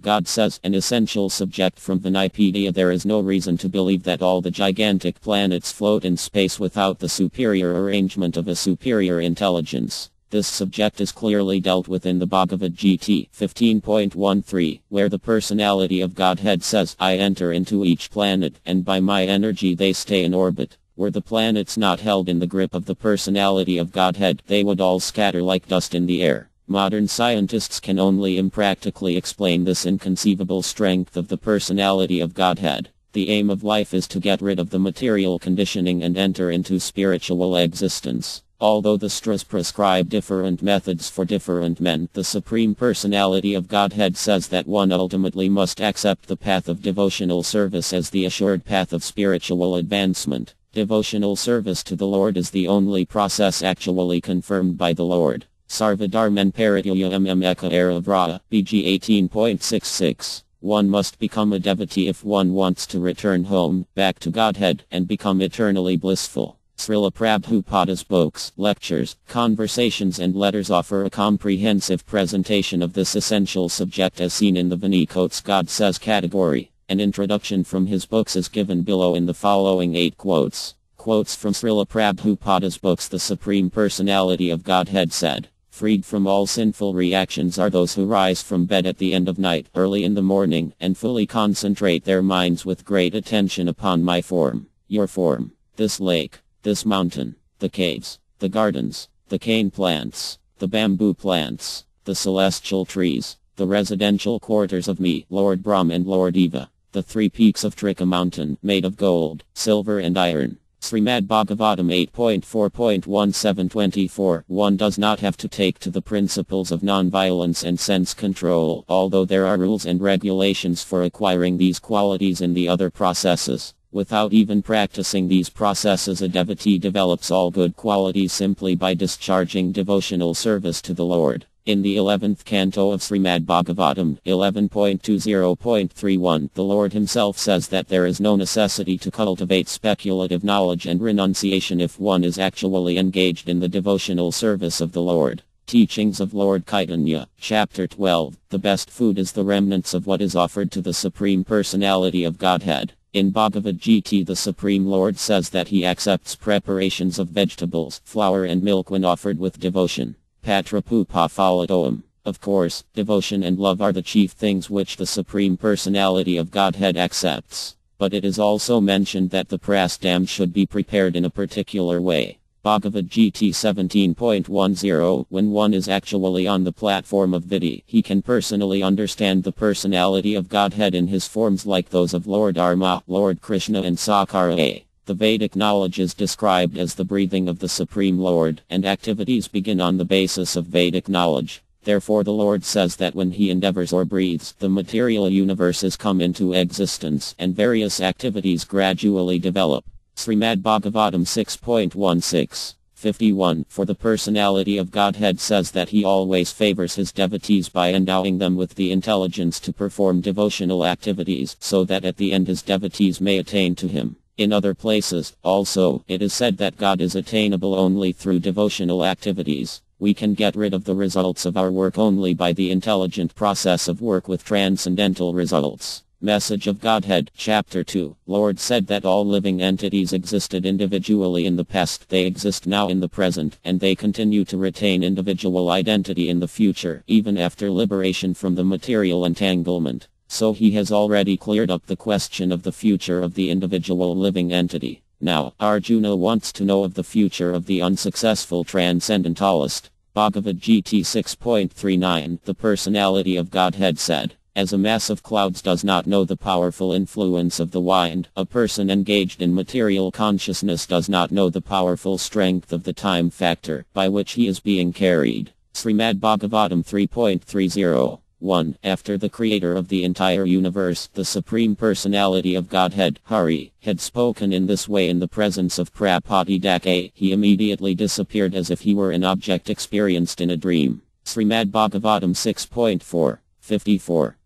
God says, an essential subject from Vinipedia: there is no reason to believe that all the gigantic planets float in space without the superior arrangement of a superior intelligence. This subject is clearly dealt with in the Bhagavad Gita 15.13, where the personality of Godhead says, I enter into each planet, and by my energy they stay in orbit. Were the planets not held in the grip of the personality of Godhead, they would all scatter like dust in the air. Modern scientists can only impractically explain this inconceivable strength of the personality of Godhead. The aim of life is to get rid of the material conditioning and enter into spiritual existence. Although the Stras prescribe different methods for different men, the Supreme Personality of Godhead says that one ultimately must accept the path of devotional service as the assured path of spiritual advancement. Devotional service to the Lord is the only process actually confirmed by the Lord. Sarvadharman Paritya Mmeka Aravra, BG 18.66. One must become a devotee if one wants to return home, back to Godhead, and become eternally blissful. Srila Prabhupada's books, lectures, conversations and letters offer a comprehensive presentation of this essential subject as seen in the Vanicotes God Says category. An introduction from his books is given below in the following 8 quotes. Quotes from Srila Prabhupada's books. The Supreme Personality of Godhead said, freed from all sinful reactions are those who rise from bed at the end of night, early in the morning, and fully concentrate their minds with great attention upon my form, your form, this lake, this mountain, the caves, the gardens, the cane plants, the bamboo plants, the celestial trees, the residential quarters of me, Lord Brahm and Lord Eva, the 3 peaks of Trika mountain, made of gold, silver and iron. Srimad Bhagavatam 8.4.1724. One does not have to take to the principles of non-violence and sense control, although there are rules and regulations for acquiring these qualities in the other processes. Without even practicing these processes, a devotee develops all good qualities simply by discharging devotional service to the Lord. In the 11th canto of Srimad Bhagavatam 11.20.31, the Lord himself says that there is no necessity to cultivate speculative knowledge and renunciation if one is actually engaged in the devotional service of the Lord. Teachings of Lord Chaitanya, Chapter 12. The best food is the remnants of what is offered to the Supreme Personality of Godhead. In Bhagavad Gita, the Supreme Lord says that he accepts preparations of vegetables, flour and milk when offered with devotion. Patra pupa phaladoam. Of course, devotion and love are the chief things which the Supreme Personality of Godhead accepts. But it is also mentioned that the prastham should be prepared in a particular way. Bhagavad Gita 17.10. When one is actually on the platform of Vidhi, he can personally understand the personality of Godhead in his forms like those of Lord Rama, Lord Krishna and Sakara. The Vedic knowledge is described as the breathing of the Supreme Lord, and activities begin on the basis of Vedic knowledge. Therefore the Lord says that when he endeavors or breathes, the material universes come into existence, and various activities gradually develop. Srimad Bhagavatam 6.16. 51. For the personality of Godhead says that he always favors his devotees by endowing them with the intelligence to perform devotional activities, so that at the end his devotees may attain to him. In other places, also, it is said that God is attainable only through devotional activities. We can get rid of the results of our work only by the intelligent process of work with transcendental results. Message of Godhead, Chapter 2. Lord said that all living entities existed individually in the past, they exist now in the present, and they continue to retain individual identity in the future, even after liberation from the material entanglement. So he has already cleared up the question of the future of the individual living entity. Now, Arjuna wants to know of the future of the unsuccessful transcendentalist. Bhagavad Gita 6.39. The personality of Godhead said, as a mass of clouds does not know the powerful influence of the wind, a person engaged in material consciousness does not know the powerful strength of the time factor by which he is being carried. Srimad Bhagavatam 3.30. 1. After the creator of the entire universe, the Supreme Personality of Godhead, Hari, had spoken in this way in the presence of Prapadidaka, he immediately disappeared as if he were an object experienced in a dream. Srimad Bhagavatam 6.4. 54.